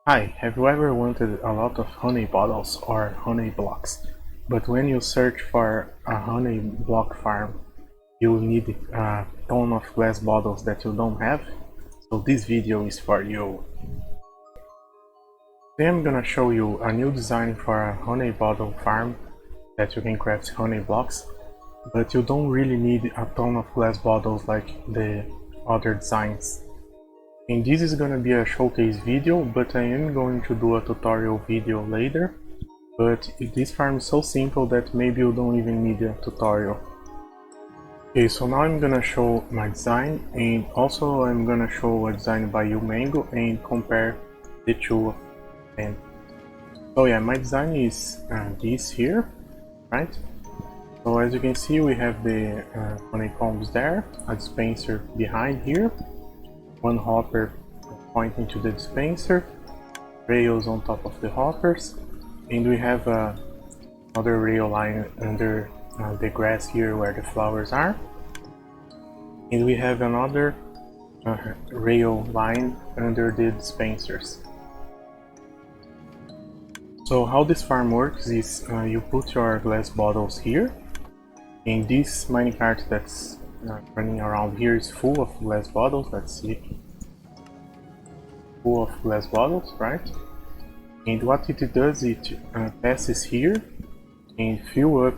Hi, have you ever wanted a lot of honey bottles or honey blocks, but when you search for a honey block farm, you need a ton of glass bottles that you don't have? So this video is for you. Today I'm gonna show you a new design for a honey bottle farm that you can craft honey blocks, but you don't really need a ton of glass bottles like the other designs. And this is gonna be a showcase video, but I am going to do a tutorial video later. But this farm is so simple that maybe you don't even need a tutorial. Okay, so now I'm gonna show my design, and also I'm gonna show a design by Mango and compare the two of them. So yeah, my design is this here, right? So as you can see, we have the honeycombs there, a dispenser behind here, one hopper pointing to the dispenser, rails on top of the hoppers, and we have another rail line under the grass here where the flowers are, and we have another rail line under the dispensers. So how this farm works is you put your glass bottles here, and this minecart that's running around here is full of glass bottles. Let's see, full of glass bottles, right? And what it does, it passes here and fill up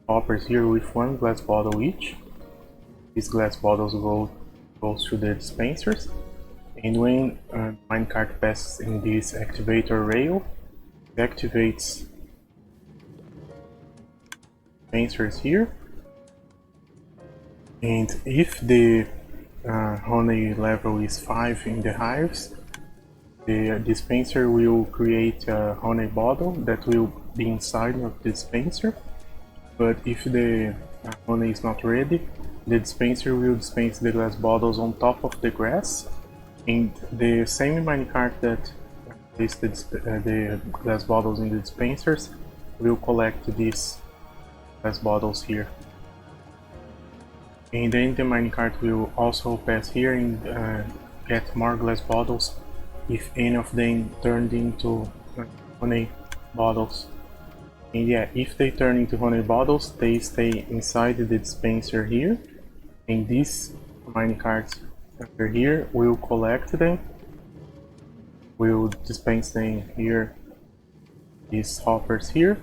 hoppers here with one glass bottle each. These glass bottles goes to the dispensers, and when minecart passes in this activator rail, it activates dispensers here. And if the honey level is 5 in the hives, the dispenser will create a honey bottle that will be inside of the dispenser. But if the honey is not ready, the dispenser will dispense the glass bottles on top of the grass, and the same minecart that placed the glass bottles in the dispensers will collect these glass bottles here. And then the minecart will also pass here and get more glass bottles if any of them turned into honey bottles. And yeah, if they turn into honey bottles, they stay inside the dispenser here, and this minecart over here will collect them, will dispense them here, these hoppers here,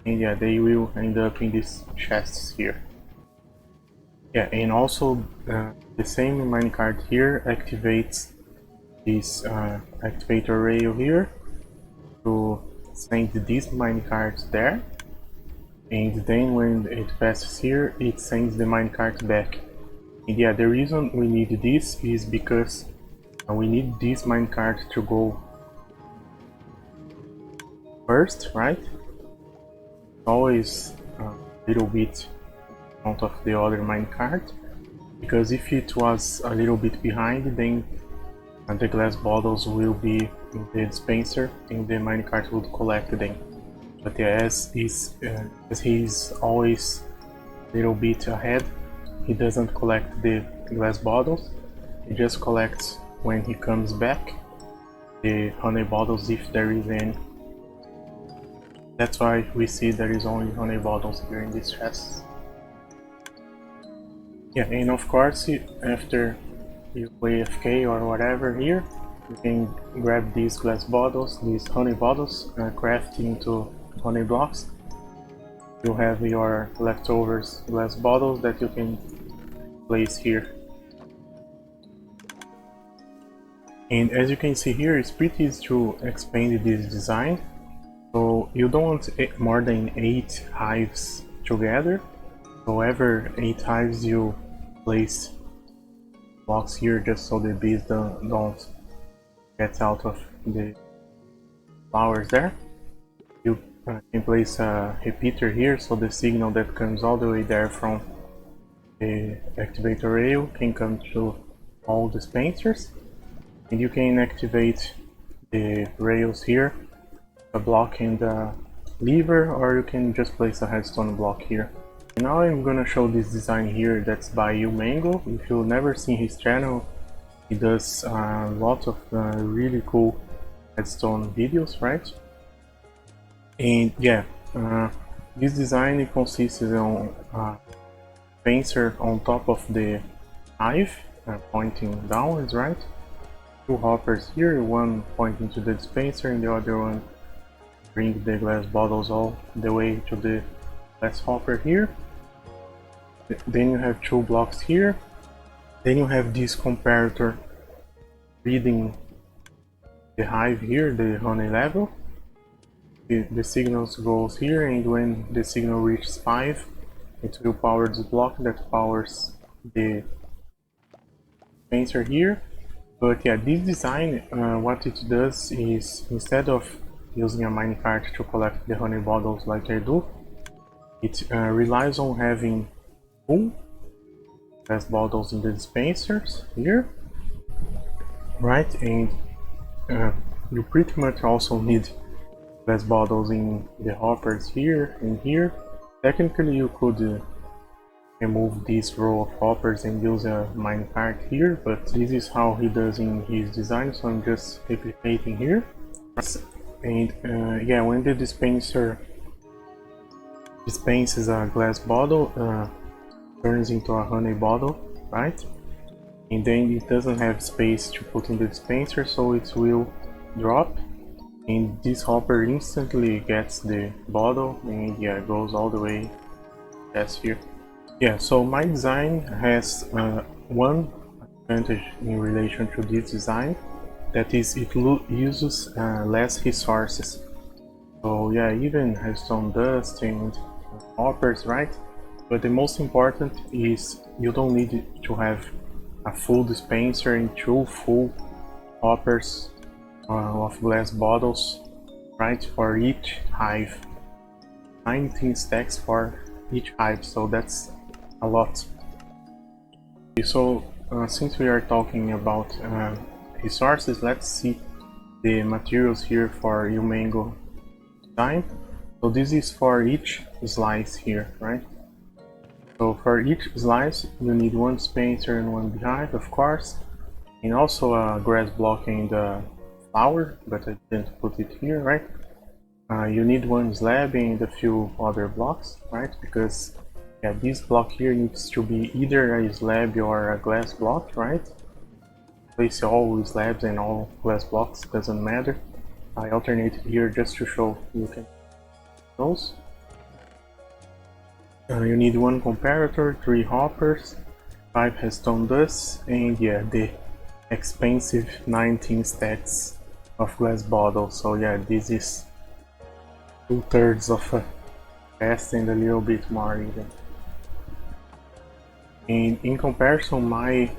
and yeah, they will end up in these chests here. Yeah, and also the same minecart here activates this activator rail here to send these minecarts there, and then when it passes here, it sends the minecart back. And yeah, the reason we need this is because we need this minecart to go first, right? Always a little bit in front of the other minecart, because if it was a little bit behind, then the glass bottles will be in the dispenser and the minecart would collect them. But yeah, as he's always a little bit ahead, he doesn't collect the glass bottles. He just collects when he comes back the honey bottles, if there is any. That's why we see there is only honey bottles here in these chests. Yeah, and of course, after you play FK or whatever here, you can grab these glass bottles, these honey bottles, craft into honey blocks. You have your leftovers glass bottles that you can place here. And as you can see here, it's pretty easy to expand this design. So you don't want more than 8 hives together. However, 8 hives you place blocks here just so the bees don't get out of the flowers there. You can place a repeater here so the signal that comes all the way there from the activator rail can come to all dispensers, and you can activate the rails here, a block and a lever, or you can just place a redstone block here. Now I'm gonna show this design here that's by Mango. If you've never seen his channel, he does a lot of really cool Redstone videos, right? And yeah, this design consists on a dispenser on top of the hive, pointing downwards, right? Two hoppers here, one pointing to the dispenser and the other one bring the glass bottles all the way to the glass hopper here. Then you have two blocks here. Then you have this comparator reading the hive here, the honey level. The signals goes here, and when the signal reaches 5, it will power this block that powers the dispenser here. But yeah, this design, what it does is, instead of using a minecart to collect the honey bottles like I do, it relies on having full glass bottles in the dispensers here, right? And you pretty much also need glass bottles in the hoppers here and here. Technically you could remove this row of hoppers and use a minecart here, but this is how he does in his design, so I'm just replicating here. And yeah, when the dispenser dispenses a glass bottle, turns into a honey bottle, right? And then it doesn't have space to put in the dispenser, so it will drop, and this hopper instantly gets the bottle and yeah, goes all the way past here. Yeah, so my design has one advantage in relation to this design, that is it uses less resources. So yeah, even redstone dust and hoppers, right? But the most important is you don't need to have a full dispenser and two full hoppers of glass bottles, right, for each hive. 19 stacks for each hive, so that's a lot. So since we are talking about resources, let's see the materials here for Umango design. So this is for each slice here, right? So for each slice you need one dispenser and one beehive, of course, and also a grass block and a flower, but I didn't put it here, right? You need one slab and a few other blocks, right? Because yeah, this block here needs to be either a slab or a glass block, right? Place all slabs and all glass blocks, doesn't matter. I alternate here just to show you can those. You need one comparator, 3 hoppers, 5 redstone dust, and yeah, the expensive 19 stacks of glass bottles. So yeah, this is 2/3 of a chest and a little bit more even. And in comparison, my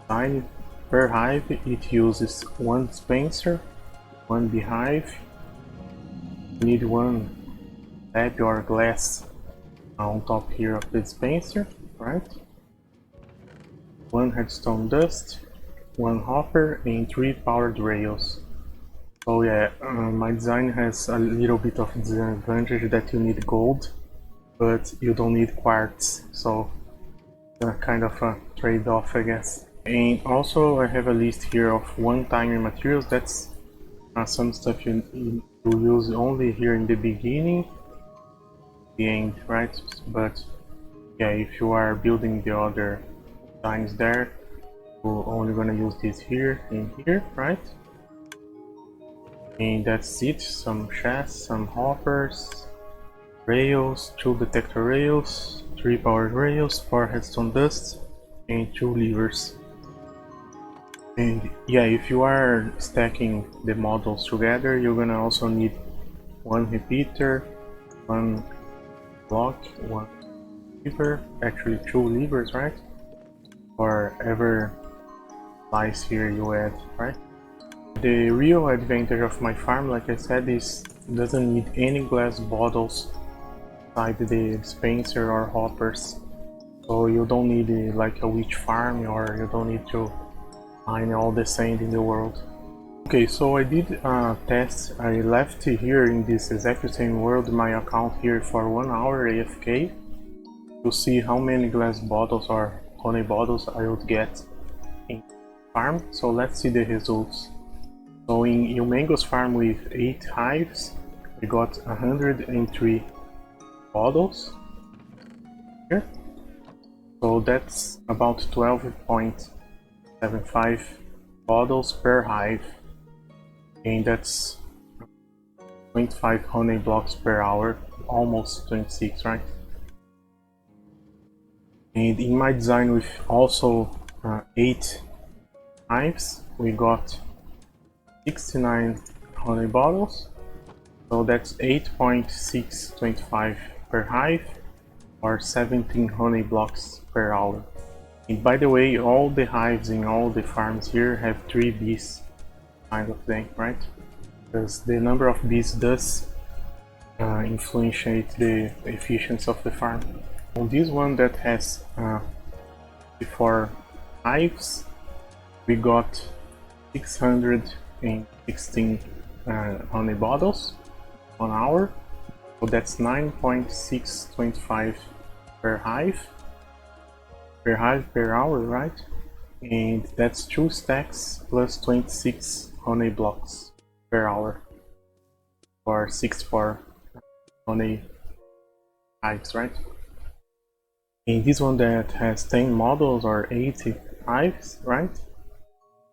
design per hive, it uses one dispenser, one beehive, you need one slab or glass on top here of the dispenser, right? One redstone dust, one hopper, and 3 powered rails. So yeah, my design has a little bit of disadvantage that you need gold, but you don't need quartz, so kind of a trade-off, I guess. And also I have a list here of one-time materials. That's some stuff you use only here in the beginning, the end, right? But yeah, if you are building the other designs there, you're only gonna use this here and here, right? And that's it. Some chests, some hoppers, rails, 2 detector rails, 3 powered rails, 4 redstone dust, and 2 levers. And yeah, if you are stacking the models together, you're gonna also need one repeater, one block, one lever, actually 2 levers, right? For every slice here you add, right? The real advantage of my farm, like I said, is it doesn't need any glass bottles inside the dispenser or hoppers. So you don't need like a witch farm, or you don't need to mine all the sand in the world. Okay, so I did a test. I left here in this exact same world my account here for 1 hour AFK to see how many glass bottles or honey bottles I would get in farm. So let's see the results. So in Umango's farm with 8 hives, we got 103 bottles here. So that's about 12.75 bottles per hive, and that's 25 honey blocks per hour, almost 26, right? And in my design with also 8 hives, we got 69 honey bottles, so that's 8.625 per hive, or 17 honey blocks per hour. And by the way, all the hives in all the farms here have 3 bees kind of thing, right? Because the number of bees does influence the efficiency of the farm. On this one that has 54 hives, we got 616 honey bottles an hour, so that's 9.625 per hive per hour, right? And that's 2 stacks plus 26 honey blocks per hour, or 64 honey hives, right? In this one that has 10 models or 80 hives, right?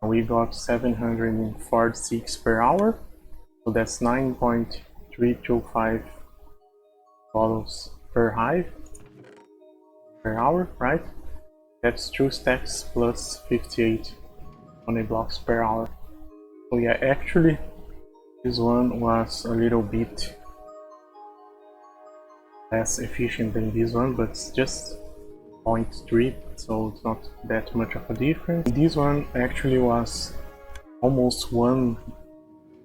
We got 746 per hour, so that's 9.325 bottles per hive per hour, right? That's 2 stacks plus 58 honey blocks per hour. So yeah, actually this one was a little bit less efficient than this one, but it's just 0.3, so it's not that much of a difference. This one actually was almost 1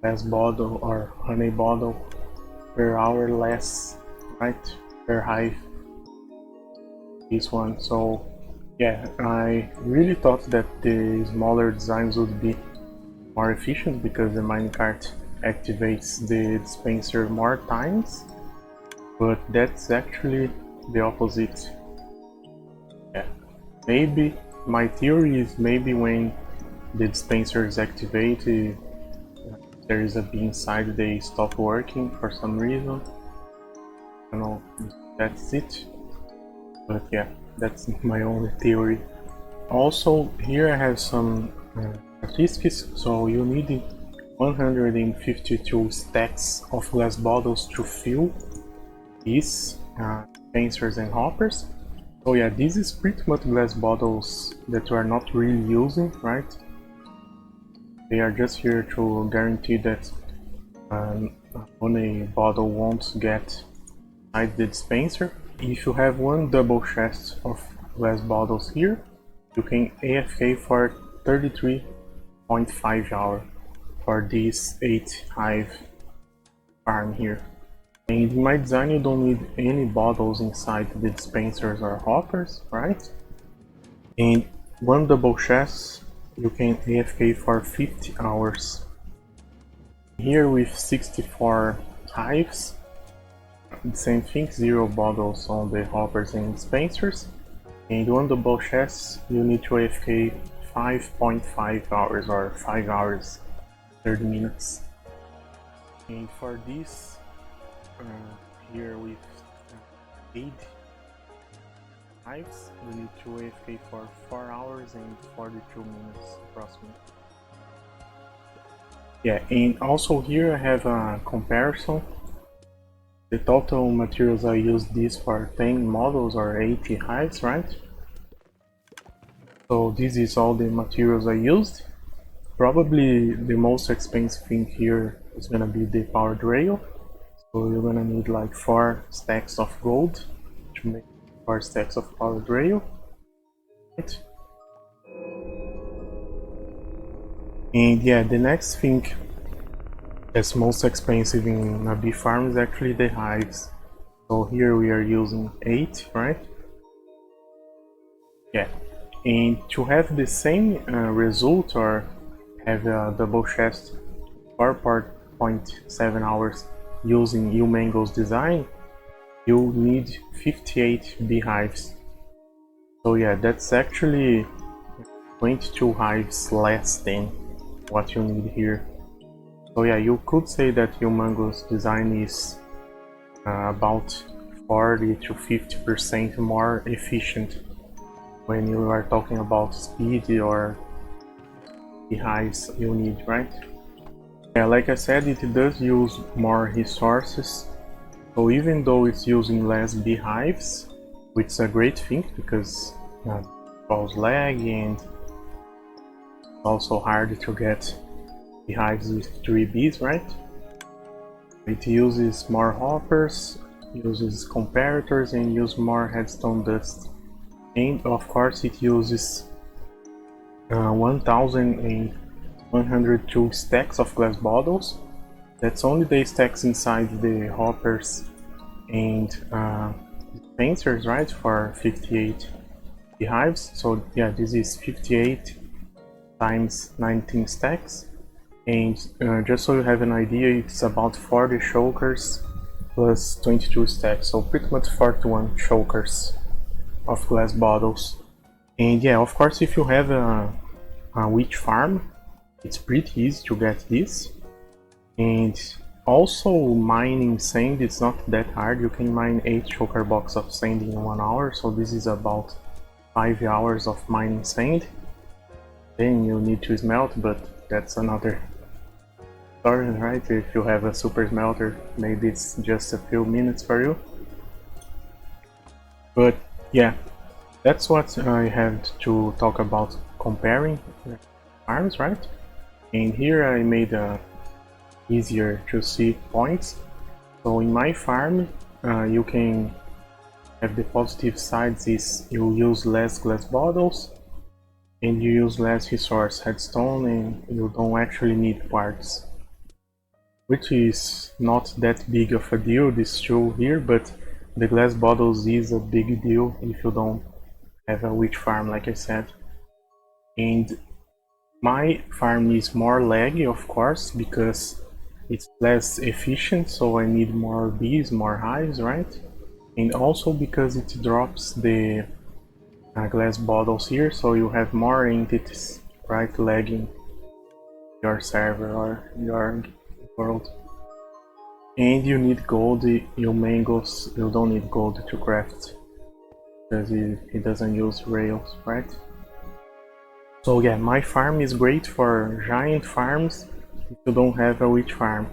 glass bottle or honey bottle per hour less, right, per hive, this one. So yeah, I really thought that the smaller designs would be more efficient because the minecart activates the dispenser more times, but that's actually the opposite. Yeah, maybe my theory is maybe when the dispenser is activated, there is a bee inside, they stop working for some reason. I don't know, that's it. But yeah, that's my only theory. Also, here I have some statistics. So you need 152 stacks of glass bottles to fill these dispensers and hoppers. So yeah, this is pretty much glass bottles that we are not really using, right? They are just here to guarantee that honey bottle won't get inside the dispenser. If you have one double chest of glass bottles here, you can AFK for 33.5 hours for this 8 hive farm here. And in my design you don't need any bottles inside the dispensers or hoppers, right? And one double chest you can AFK for 50 hours. Here with 64 hives, the same thing, 0 bottles on the hoppers and dispensers. And one double chest you need to AFK 5.5 hours or 5 hours 30 minutes. And for this here with 8 hives you need to AFK for 4 hours and 42 minutes approximately. Yeah, and also here I have a comparison. The total materials I used this for 10 models or 80 hives, right? So this is all the materials I used. Probably the most expensive thing here is gonna be the powered rail. So you're gonna need like 4 stacks of gold to make 4 stacks of powered rail, right? And yeah, the next thing that's most expensive in a bee farm is actually the hives. So here we are using 8, right? Yeah, and to have the same result or have a double chest 4.7 hours using Umango's design, you need 58 beehives. So yeah, that's actually 22 hives less than what you need here. So yeah, you could say that Humango's design is about 40 to 50% more efficient when you are talking about speed or beehives you need, right? Yeah, like I said, it does use more resources. So even though it's using less beehives, which is a great thing because it causes lag and it's also hard to get beehives with 3 bees, right? It uses more hoppers, uses comparators, and uses more redstone dust. And of course it uses 1102 stacks of glass bottles. That's only the stacks inside the hoppers and dispensers, right, for 58 beehives. So yeah, this is 58 times 19 stacks. And just so you have an idea, it's about 40 chokers plus 22 stacks, so pretty much 41 chokers of glass bottles. And yeah, of course, if you have a witch farm, it's pretty easy to get this. And also mining sand, it's not that hard. You can mine 8 choker blocks of sand in 1 hour, so this is about 5 hours of mining sand. Then you need to smelt, but that's another story, right? If you have a super smelter, maybe it's just a few minutes for you. But yeah, that's what I have to talk about comparing farms, right? And here I made easier to see points. So in my farm, you can have the positive sides is you use less glass bottles and you use less resource redstone, and you don't actually need quartz, which is not that big of a deal, this true here, but the glass bottles is a big deal if you don't have a witch farm, like I said. And my farm is more laggy, of course, because it's less efficient, so I need more bees, more hives, right? And also because it drops the glass bottles here, so you have more entities, right, lagging your server or your world. And you need gold. Humangos, you don't need gold to craft because it doesn't use rails, right? So yeah, my farm is great for giant farms if you don't have a witch farm.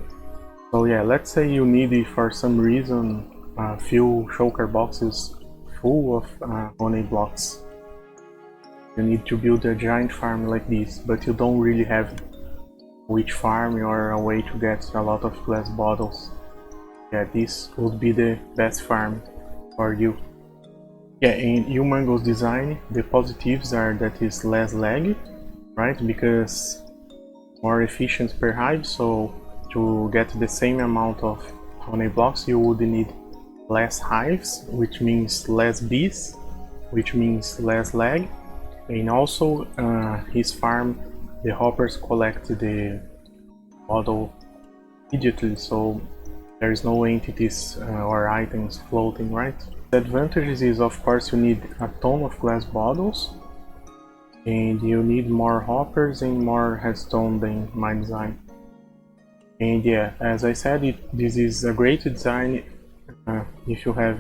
So yeah, let's say you need for some reason a few shulker boxes full of honey blocks. You need to build a giant farm like this, but you don't really have a witch farm or a way to get a lot of glass bottles. Yeah, this would be the best farm for you. Yeah, in Humango's design, the positives are that it's less lag, right? Because more efficient per hive, so to get the same amount of honey blocks you would need less hives, which means less bees, which means less lag. And also his farm, the hoppers collect the bottle immediately, so there is no entities or items floating, right? The advantages is, of course, you need a ton of glass bottles and you need more hoppers and more redstone than my design. And yeah, as I said, this is a great design if you have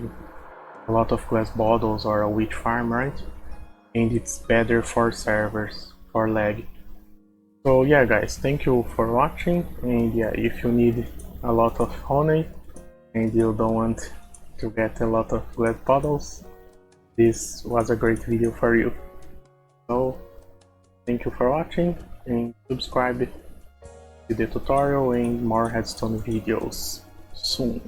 a lot of glass bottles or a witch farm, right? And it's better for servers, for lag. So yeah guys, thank you for watching, and yeah, if you need a lot of honey and you don't want to get a lot of glass bottles, this was a great video for you. So thank you for watching, and subscribe to the tutorial and more redstone videos soon.